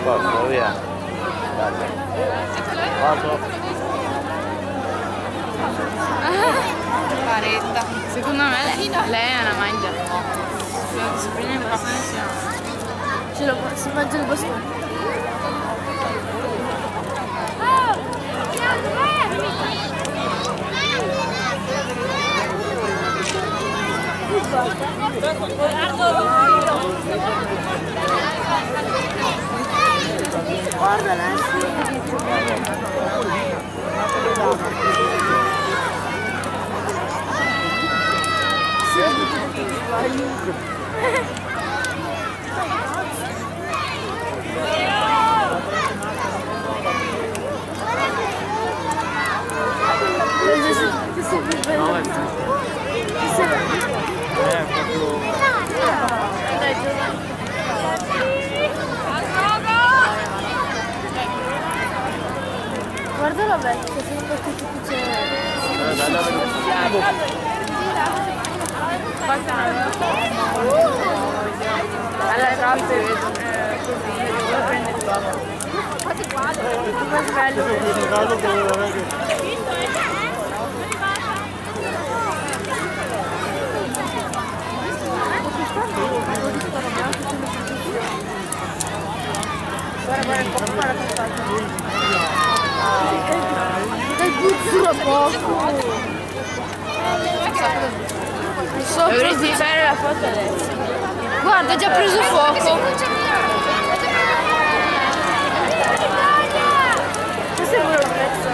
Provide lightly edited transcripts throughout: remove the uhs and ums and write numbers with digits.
Posso, via. Guarda. Posso? Paretta. Secondo me lei è una mangia. Si prende il bastone e si mangia il bastone. Guarda la guarda la vecchia, sono partiti qui c'è. Alla trappe vedo così, devo prendere il babbo. Infatti qua, come bello. Dura poco. Dovresti fare la foto adesso. Guarda, ha già preso fuoco. Questo è quello prezzo.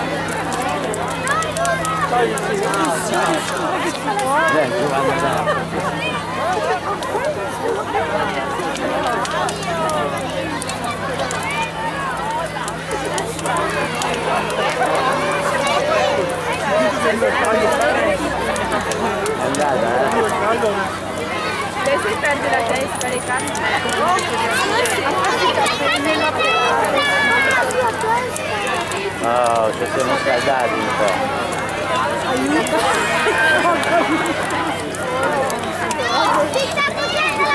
Se si perde la testa, le carne. Oh, ci siamo scaldati un po'. Aiuto! Si sta cucendo la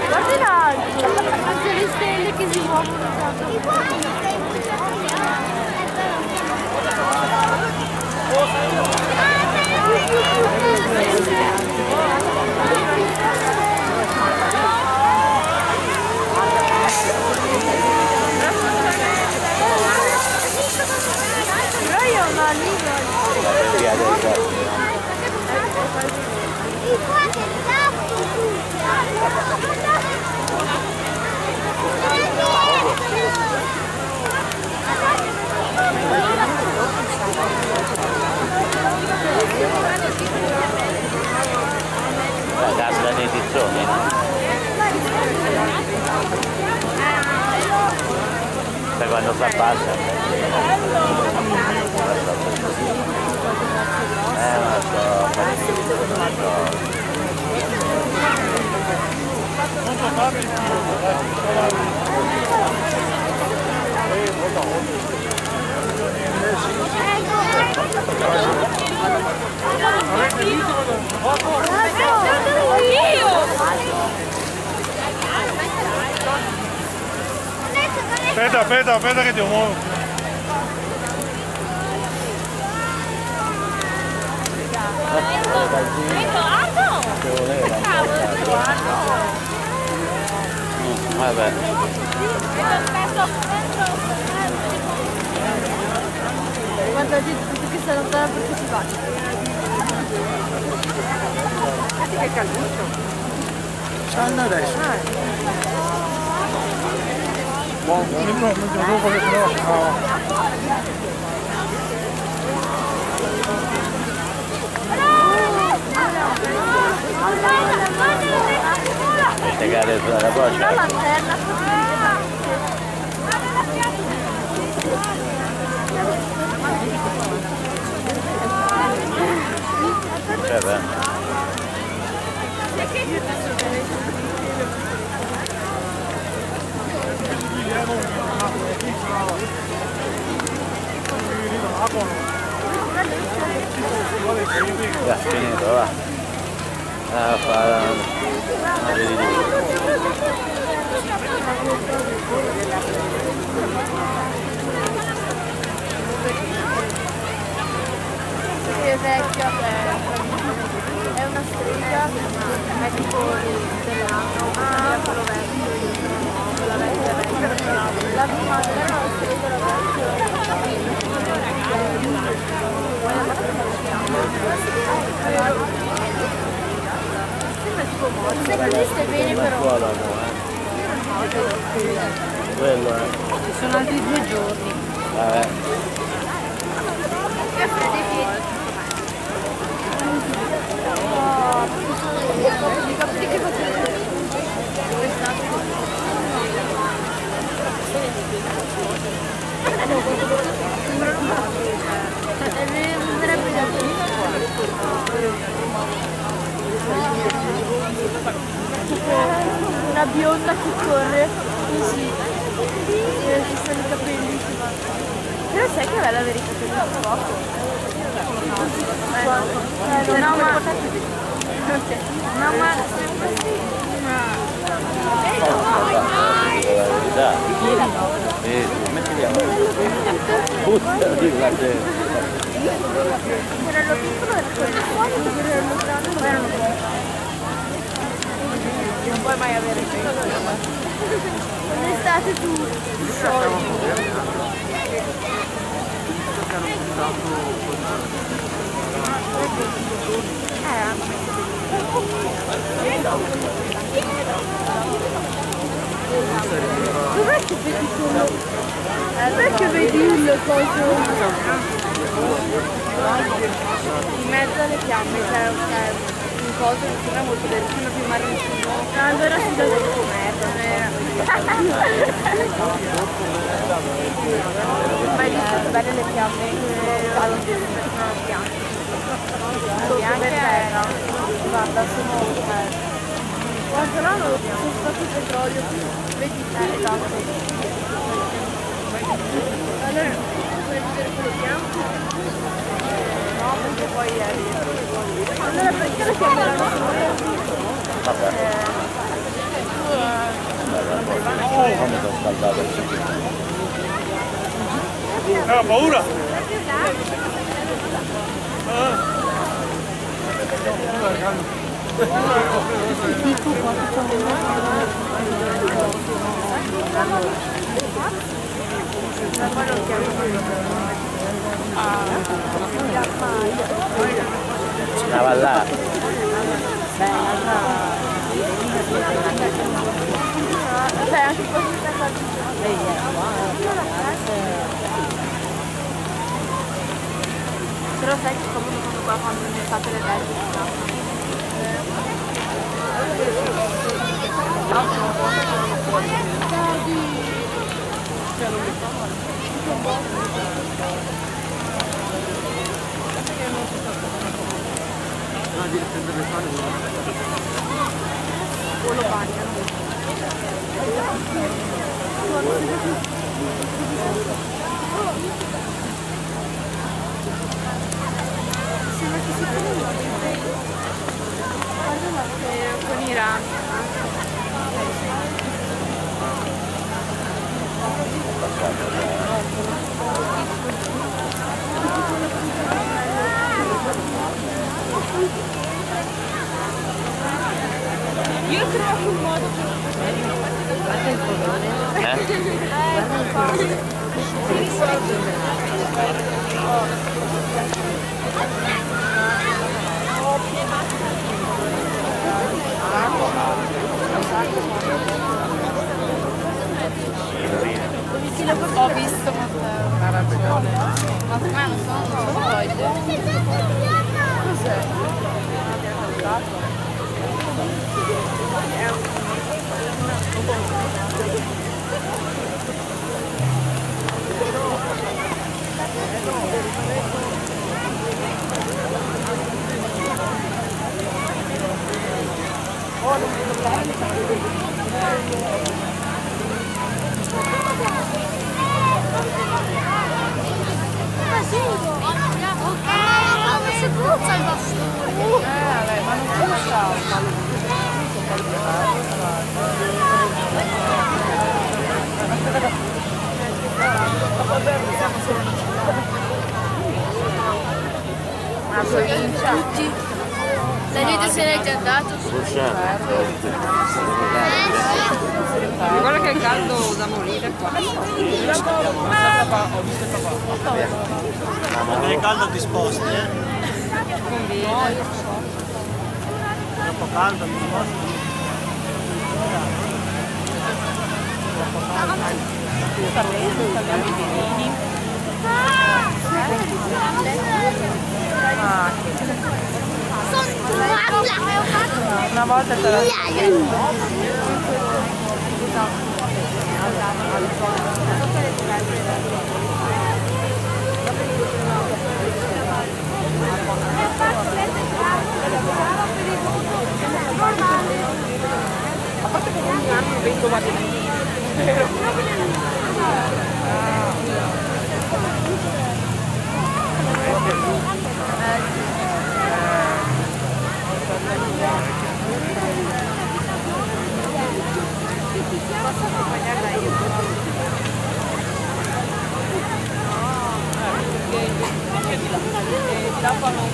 Guarda l'altro, anche le stelle che si muovono. Però io ho una linea. La casa dei tizzoni. Sai quando si abbassa? Non Aspetta che ti muovo. Vabbè. Guarda tutti che stanno lontano perché si va. Guarda che calduccio. Stanno adesso. Buon, non dopo che no. Queste gare sulla boccia. La lanterna così. È vecchia, è una striscia, è tipo dell'anno, quello vecchio, quella vecchia. La prima è una striscia, la vecchia. Questo è bene però. Quello Ci sono altri 2 giorni. Vabbè. Che freddo i piedi. Una bionda che corre così, ci sono i capelli, però sai che è bello avere i capelli a fuoco? No ma quello piccolo era quello fuori, quello era lontano, ma erano non puoi mai avere l'estate tu sciogli. Dov'è che vedi quello? Dov'è che vedi il coso? In mezzo alle fiamme c'è un coso che sembra molto dello più marroncino. Allora si deve belle le fiamme bianche terra. Guarda, guarda là sono stato petrolio, vedi esatto. Allora puoi vedere quello bianco? No, perché poi è allora perché lo chiameranno Come sono scaldato? Ha paura? Una vallata. C'è anche questa però sai che comodo qua quando mi fate le teste. O lo bagnano. Sembra che si con i rami. Io trovo un modo per guarda il colore. Ho visto Matteo. Ha ragione. Ma non sono voglia. Cos'è? Ah, sì. provincia. Tutti. La gente se n'è già andato. Guarda che è caldo da morire qua. Ho visto il papà. È caldo disposti, Conviene. Troppo caldo disposti. Una volta te la a parte che ogni anno vengo a posso accompagnarla io? Ti la fanno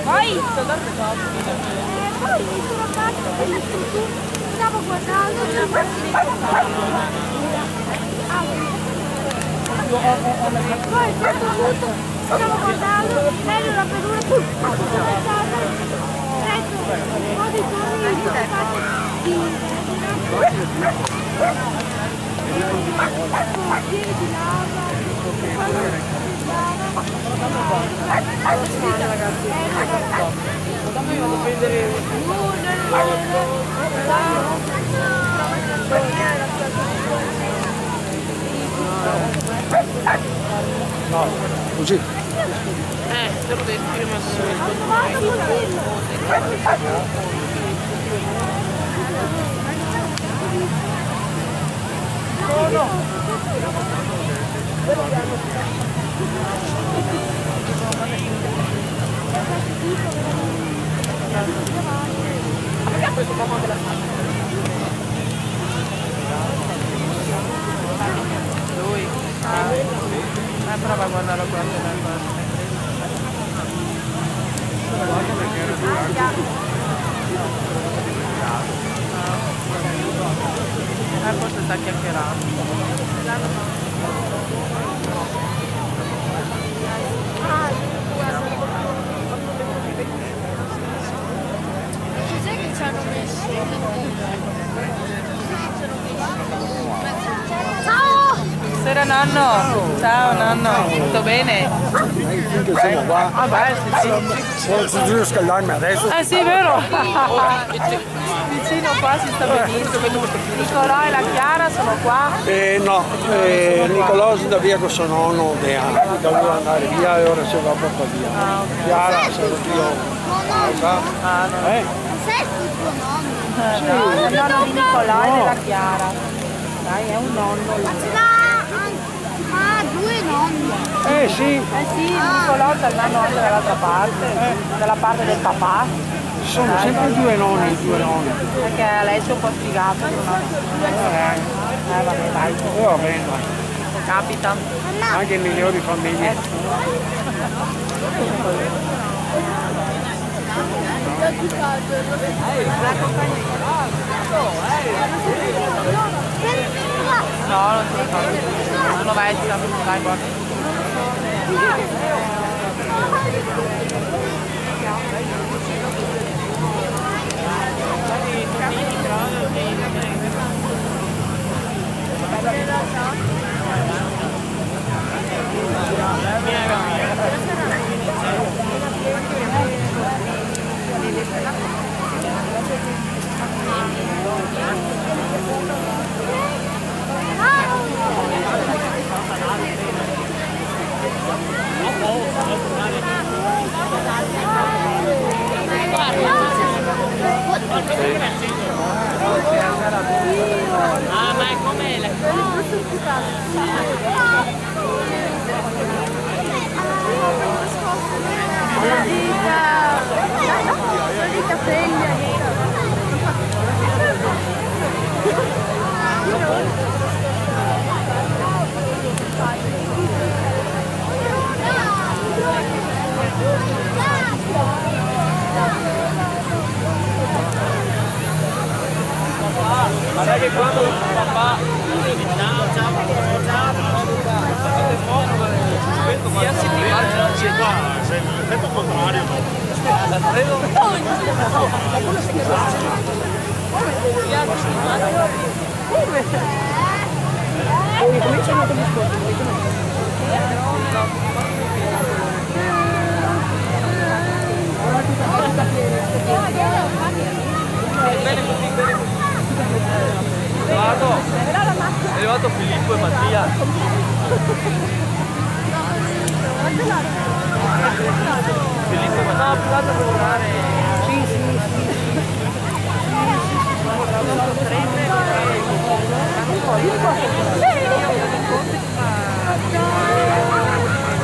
Poi stavo guardando poi a un certo punto stavo guardando e la pedura No, così. te l'ho detto prima. Perché questo uomo della lui però va a guardare quanto forse sta chiacchierando. Cos'è che ci hanno messo? Buonasera nonno, ciao nonno, tutto bene? Finché siamo qua. Vabbè, sì. Non riesco a darmi adesso. Sì, vero? Vicino qua si sta benissimo. Nicolò e la Chiara sono qua. No, Nicolò è da via con suo nonno, doveva andare via e ora si va proprio via. Chiara, sono io. sei il tuo nonno? No, il nonno di Nicolò e della Chiara. Dai, è un nonno. Ah, due nonni. Sì. Sì, Nicolò c'ha il nonno anche dall'altra parte, dalla parte del papà. Sono sempre due nonni. Perché Alessio è un po' sfigato. Vabbè, dai. Va bene, dai. Capita. Anche in migliori famiglie. No, non ti ricordo. Non lo vedi, dai, guarda. L'effetto contrario. È arrivato Filippo e Mattia. Filippo e Mattia. No, più altro per giocare. Sì.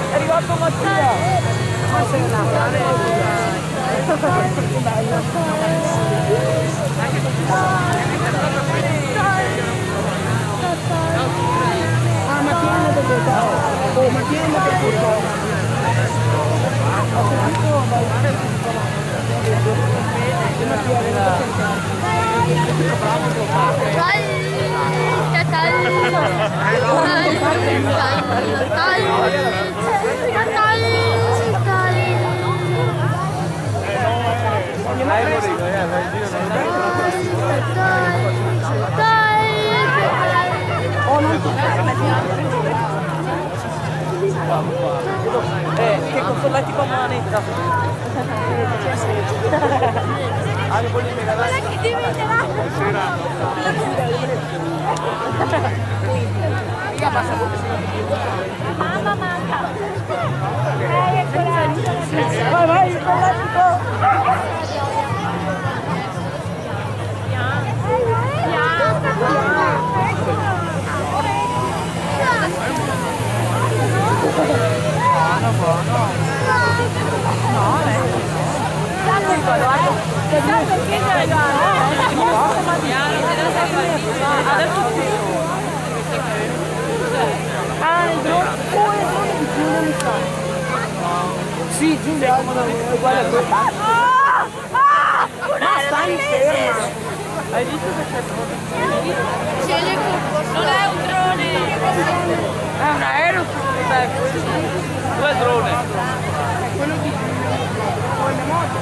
È arrivato Mattia. Ma sei che consoletti con la manetta. Che diventerà? Mamma manca. Vai, il collatico. Perché te la Il drone di Giulia mi sa. Sì, Giulia, è uguale a quello. Stai ferma. Hai visto che c'è non è un drone! È un aereo. Due drone. Quello di con le moto.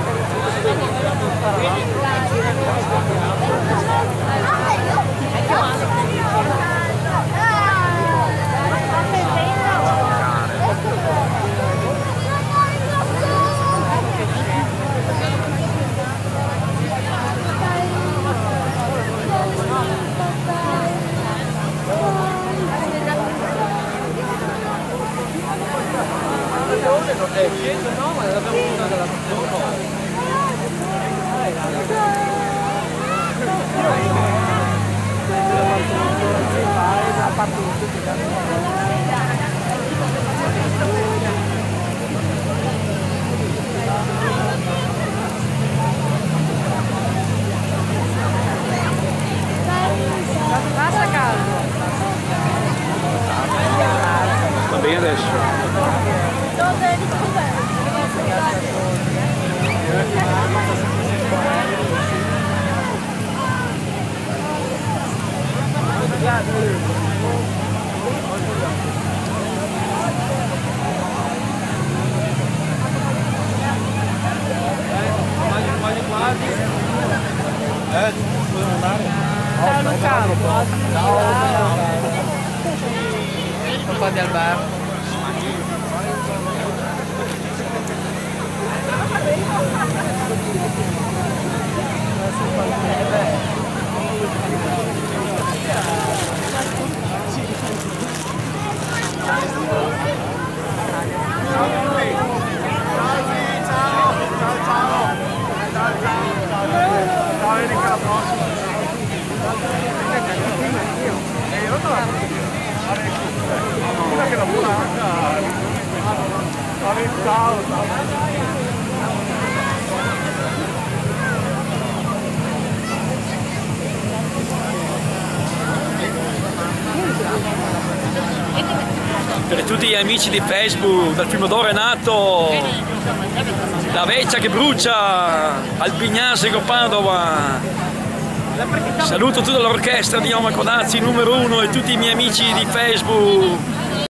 Non è sceso, no, ma l'abbiamo buttata dalla stazione. Passa caldo. Va bene adesso. Devo andare? Stanno campo. Un po' di Alberto. Per tutti gli amici di Facebook, dal primo d'oro è nato, la vecchia che brucia, al Pignasego Padova, Saluto tutta l'orchestra di Oma Codazzi numero 1 e tutti i miei amici di Facebook.